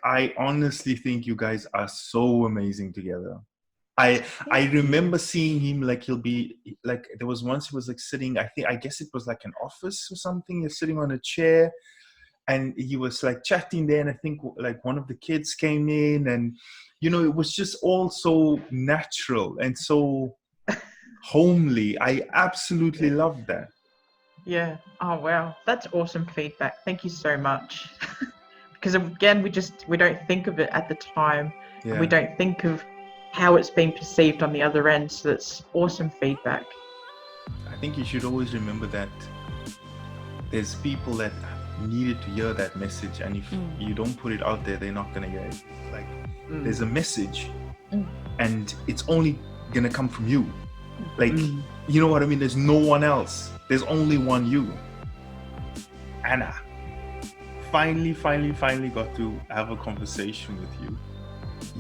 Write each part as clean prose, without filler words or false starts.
I honestly think you guys are so amazing together. I remember seeing him, like, he'll be like, there was once he was like sitting, I guess it was like an office or something. He's sitting on a chair and he was like chatting there, and I think like one of the kids came in, and it was just all so natural and so homely. I absolutely love that. Yeah. Oh, wow. That's awesome feedback. Thank you so much. Because again, we don't think of it at the time. Yeah. And we don't think of how it's been perceived on the other end. So that's awesome feedback. I think you should always remember that there's people that needed to hear that message, and if you don't put it out there, they're not gonna hear it. Like, there's a message, and it's only gonna come from you. Like, you know what I mean? There's no one else. There's only one you. Anna, finally got to have a conversation with you.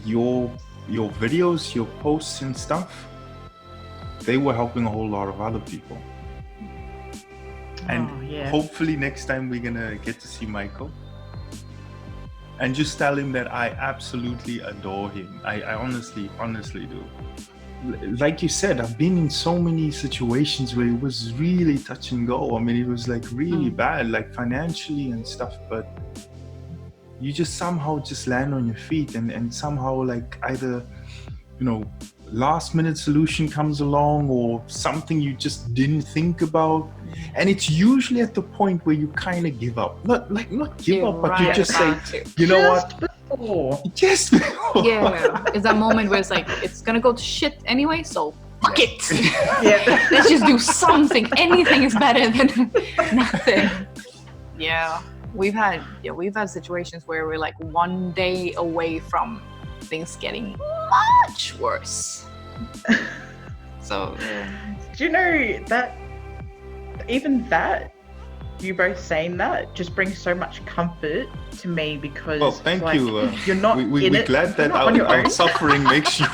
Your videos, your posts and stuff, they were helping a whole lot of other people. And hopefully next time we're gonna get to see Michael and just tell him that I absolutely adore him. I honestly do. Like you said, I've been in so many situations where it was really touch and go. I mean, it was like really bad, like financially and stuff, but you just somehow just land on your feet, and somehow, like, either, last minute solution comes along, or something you just didn't think about. And it's usually at the point where you kind of give up. Not give up, but you just say, Just before. Yeah, it's that moment where it's like, it's gonna go to shit anyway, so fuck it. Let's just do something. Anything is better than nothing. Yeah, we've had situations where we're like one day away from things getting much worse. So do you know that even that, you both saying that just brings so much comfort to me, because thank like, you. You're not we're glad that our suffering makes you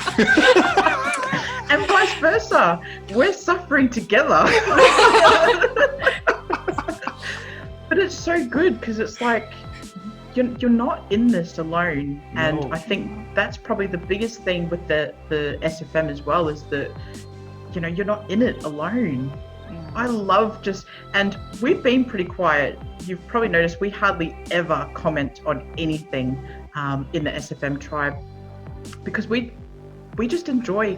and vice versa, we're suffering together. But it's so good, because it's like you're not in this alone. And I think that's probably the biggest thing with the SFM as well, is that you're not in it alone. I love and we've been pretty quiet. You've probably noticed we hardly ever comment on anything in the SFM tribe, because we just enjoy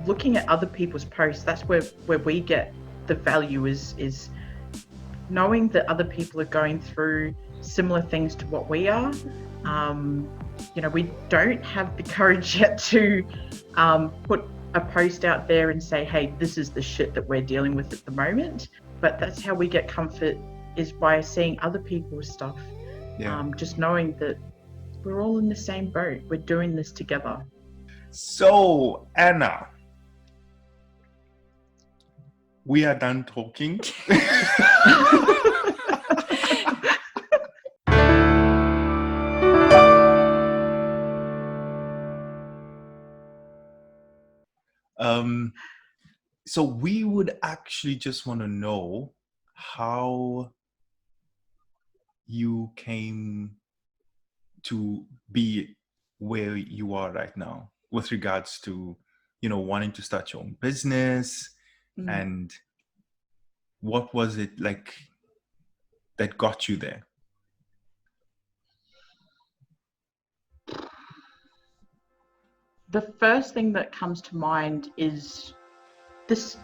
looking at other people's posts. That's where we get the value, is knowing that other people are going through similar things to what we are. We don't have the courage yet to put a post out there and say, hey, this is the shit that we're dealing with at the moment. But that's how we get comfort, is by seeing other people's stuff. Just knowing that we're all in the same boat. We're doing this together. So, Anna, we are done talking. So we would actually just want to know how you came to be where you are right now, with regards to, wanting to start your own business, and what was it like that got you there? The first thing that comes to mind is this.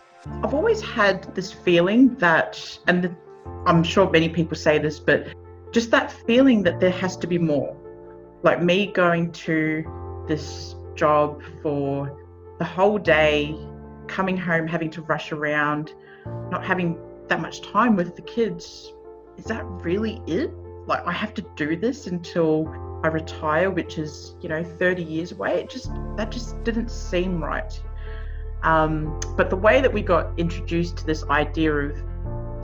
I've always had this feeling that, and I'm sure many people say this, but just that feeling that there has to be more. Like me going to this job for the whole day, coming home, having to rush around, not having that much time with the kids. Is that really it? Like, I have to do this until I retire, which is 30 years away. That just didn't seem right. But the way that we got introduced to this idea of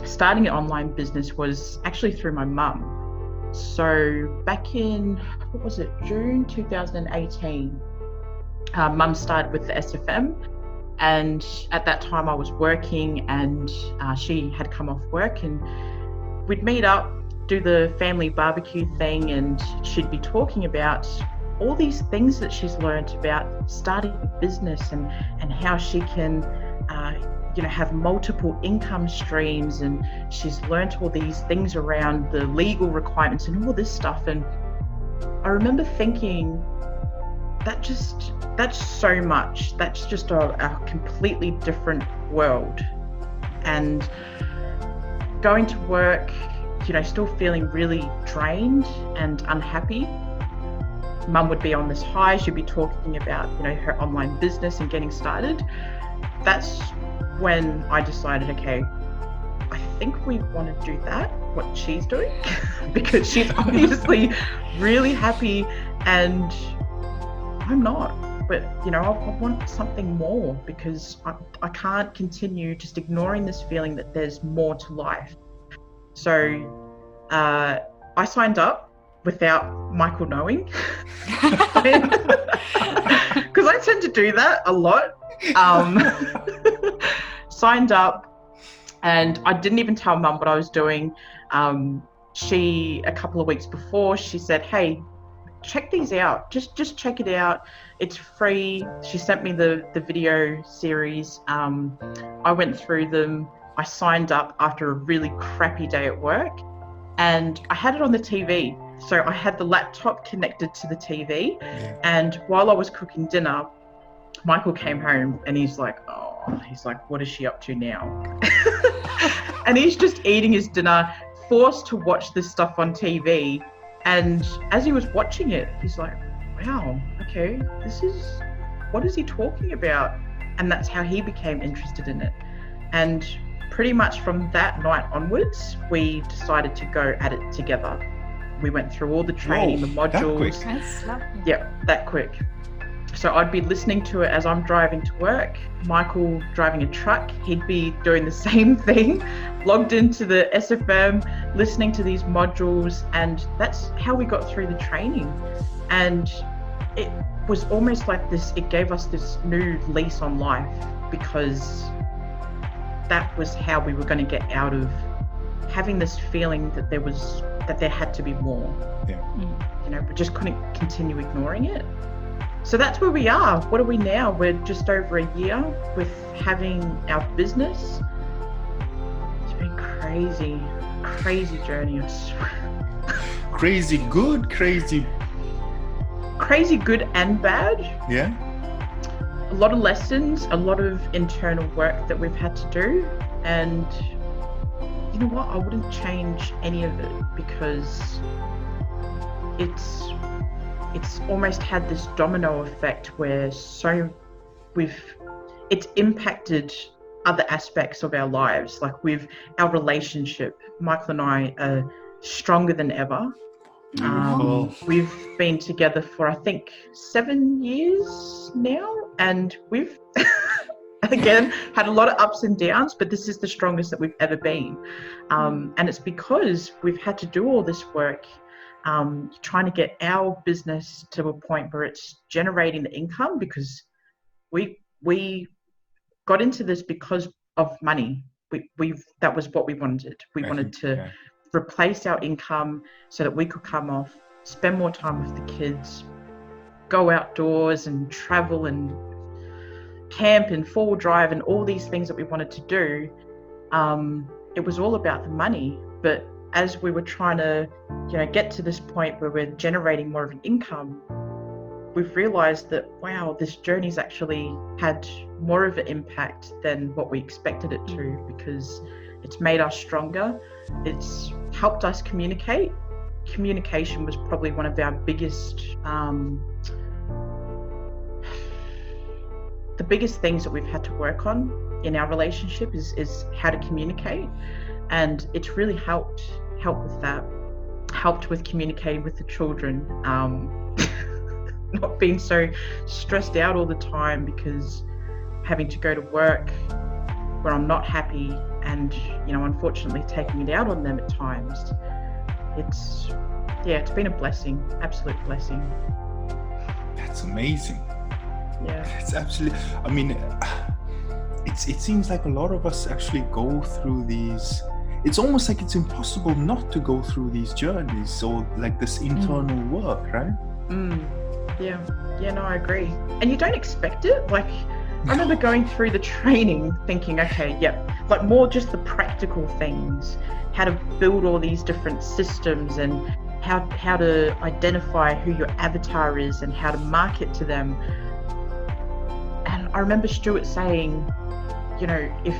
starting an online business was actually through my mum. So back in, June 2018, mum started with the SFM, and at that time I was working, and she had come off work, and we'd meet up, do the family barbecue thing, and she'd be talking about all these things that she's learned about starting a business and how she can have multiple income streams, and she's learned all these things around the legal requirements and all this stuff. And I remember thinking, that's so much. That's just a completely different world. And going to work, still feeling really drained and unhappy. Mum would be on this high. She'd be talking about, her online business and getting started. That's when I decided, okay, I think we want to do that, what she's doing, because she's obviously really happy and I'm not. But, I want something more, because I can't continue just ignoring this feeling that there's more to life. So I signed up without Michael knowing, because I tend to do that a lot. Signed up, and I didn't even tell Mum what I was doing. She, a couple of weeks before, she said, hey, check these out. Just check it out. It's free. She sent me the video series. I went through them. I signed up after a really crappy day at work, and I had it on the TV. So I had the laptop connected to the TV, and while I was cooking dinner, Michael came home and he's like, what is she up to now? And he's just eating his dinner, forced to watch this stuff on TV. And as he was watching it, he's like, wow, okay, what is he talking about? And that's how he became interested in it. And pretty much from that night onwards, we decided to go at it together. We went through all the training, the modules. That quick. Yeah, that quick. So I'd be listening to it as I'm driving to work. Michael driving a truck, he'd be doing the same thing, logged into the SFM, listening to these modules, and that's how we got through the training. And it was almost like this, it gave us this new lease on life, because that was how we were going to get out of having this feeling that there had to be more. Yeah. We just couldn't continue ignoring it. So that's where we are. What are we now? We're just over a year with having our business. It's been crazy journey. Crazy good and bad. Yeah. A lot of lessons, a lot of internal work that we've had to do. And you know what? I wouldn't change any of it, because it's almost had this domino effect where it's impacted other aspects of our lives. Like our relationship, Michael and I are stronger than ever. We've been together for, I think, 7 years now, and we've again had a lot of ups and downs, but this is the strongest that we've ever been. And it's because we've had to do all this work, trying to get our business to a point where it's generating the income, because we got into this because of money. That was what we wanted. We wanted to replace our income so that we could come off, spend more time with the kids, go outdoors and travel and camp and four-wheel drive and all these things that we wanted to do. It was all about the money. But as we were trying to, get to this point where we're generating more of an income, we've realized that, wow, this journey's actually had more of an impact than what we expected it to, because it's made us stronger. It's helped us communicate. Communication was probably one of our biggest, the biggest things that we've had to work on in our relationship is how to communicate. And it's really helped with that. Helped with communicating with the children, not being so stressed out all the time because having to go to work where I'm not happy and, unfortunately taking it out on them at times. It's been a blessing, absolute blessing. That's amazing. Yeah. It's absolutely, it seems like a lot of us actually go through these it's almost like it's impossible not to go through these journeys or like this internal work, right? Yeah, no, I agree. And you don't expect it. Like, I remember going through the training thinking, okay, like more just the practical things, how to build all these different systems and how to identify who your avatar is and how to market to them. And I remember Stuart saying, you know, if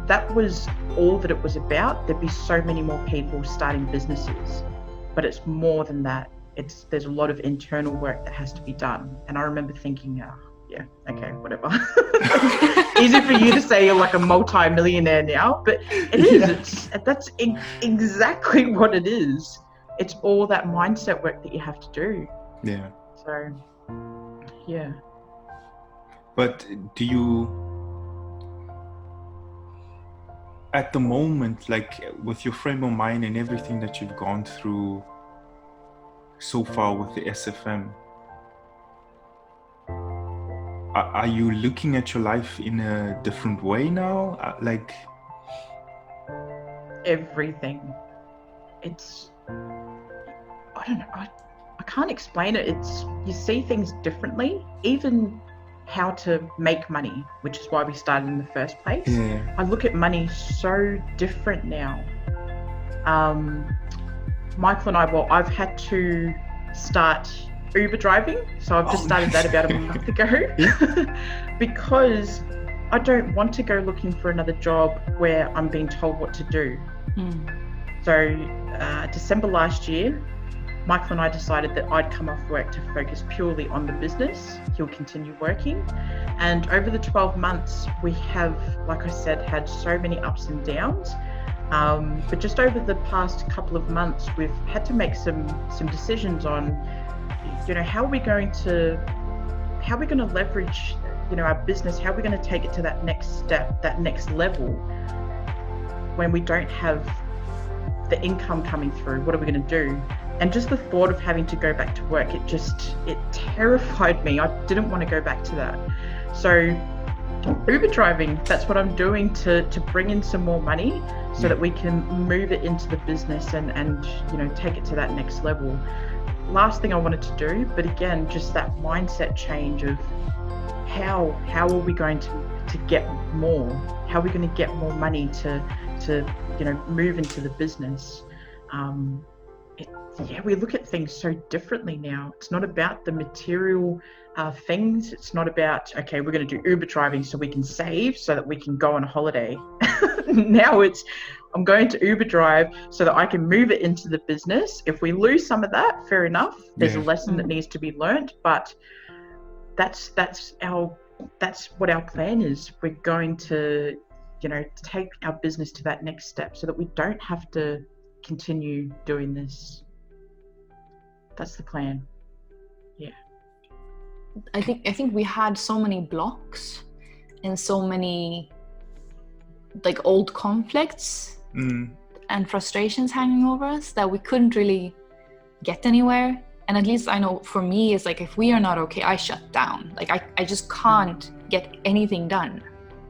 that was all that it was about, there'd be so many more people starting businesses. But it's more than that. There's a lot of internal work that has to be done. And I remember thinking, yeah, okay, whatever. Easy for you to say you're like a multi-millionaire now, but it is. That's exactly what it is. It's all that mindset work that you have to do. Yeah. So, yeah. But do you, at the moment, like with your frame of mind and everything that you've gone through so far with the SFM, are you looking at your life in a different way now? Like everything. It's, I don't know. I can't explain it. It's, you see things differently, even how to make money, which is why we started in the first place. Yeah. I look at money so different now. Michael and I, well, I've had to start Uber driving, so I've just started that about a month ago because I don't want to go looking for another job where I'm being told what to do. So December last year, Michael and I decided that I'd come off work to focus purely on the business. He'll continue working. And over the 12 months, we have, like I said, had so many ups and downs. But just over the past couple of months, we've had to make some decisions on, you know, how are we going to leverage, you know, our business? How are we going to take it to that next step, that next level, when we don't have the income coming through? What are we going to do? And just the thought of having to go back to work, it terrified me. I didn't want to go back to that. So Uber driving, that's what I'm doing to bring in some more money so that we can move it into the business and you know, take it to that next level. Last thing I wanted to do, but again, just that mindset change of how are we going to get more? How are we going to get more money to you know, move into the business? We look at things so differently now. It's not about the material things. It's not about, okay, we're going to do Uber driving so we can save so that we can go on a holiday. Now it's, I'm going to Uber drive so that I can move it into the business. If we lose some of that, fair enough. There's a lesson that needs to be learned, but that's what our plan is. We're going to, you know, take our business to that next step so that we don't have to continue doing this. That's the plan. Yeah. I think we had so many blocks and so many like old conflicts and frustrations hanging over us that we couldn't really get anywhere. And at least I know for me, it's like, if we are not okay, I shut down. Like I just can't get anything done.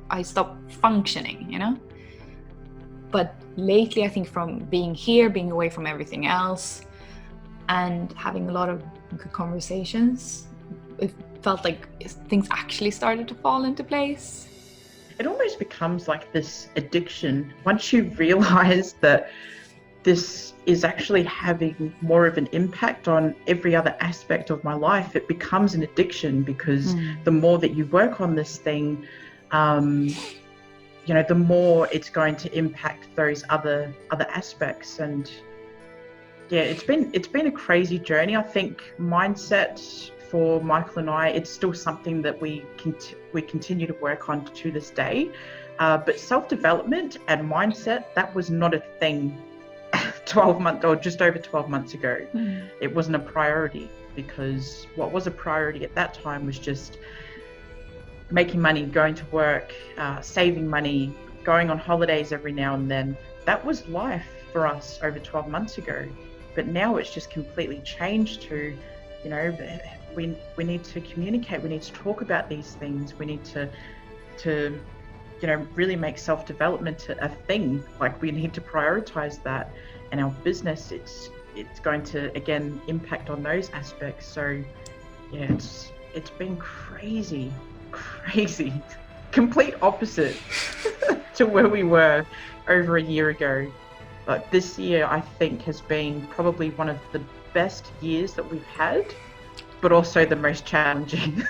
I stop functioning, you know? But lately, I think from being here, being away from everything else, and having a lot of good conversations, it felt like things actually started to fall into place. It almost becomes like this addiction. Once you realize that this is actually having more of an impact on every other aspect of my life, it becomes an addiction, because the more that you work on this thing, you know, the more it's going to impact those other aspects. And yeah, it's been a crazy journey. I think mindset for Michael and I, it's still something that we continue to work on to this day. But self-development and mindset, that was not a thing 12 months or just over 12 months ago. It wasn't a priority, because what was a priority at that time was just making money, going to work, saving money, going on holidays every now and then. That was life for us over 12 months ago. But now it's just completely changed to, you know, we need to communicate. We need to talk about these things. We need to really make self-development a thing. Like, we need to prioritize that, and our business, it's going to again impact on those aspects. So yeah, it's been crazy, complete opposite to where we were over a year ago. But this year, I think, has been probably one of the best years that we've had, but also the most challenging.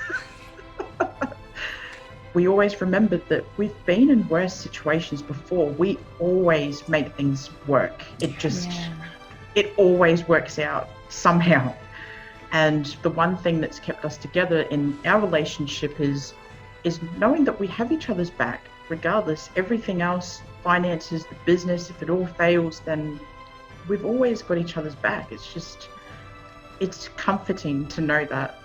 We always remembered that we've been in worse situations before. We always make things work. It always works out somehow. And the one thing that's kept us together in our relationship is knowing that we have each other's back, regardless. Everything else, finances, the business, if it all fails, then we've always got each other's back. It's comforting to know that.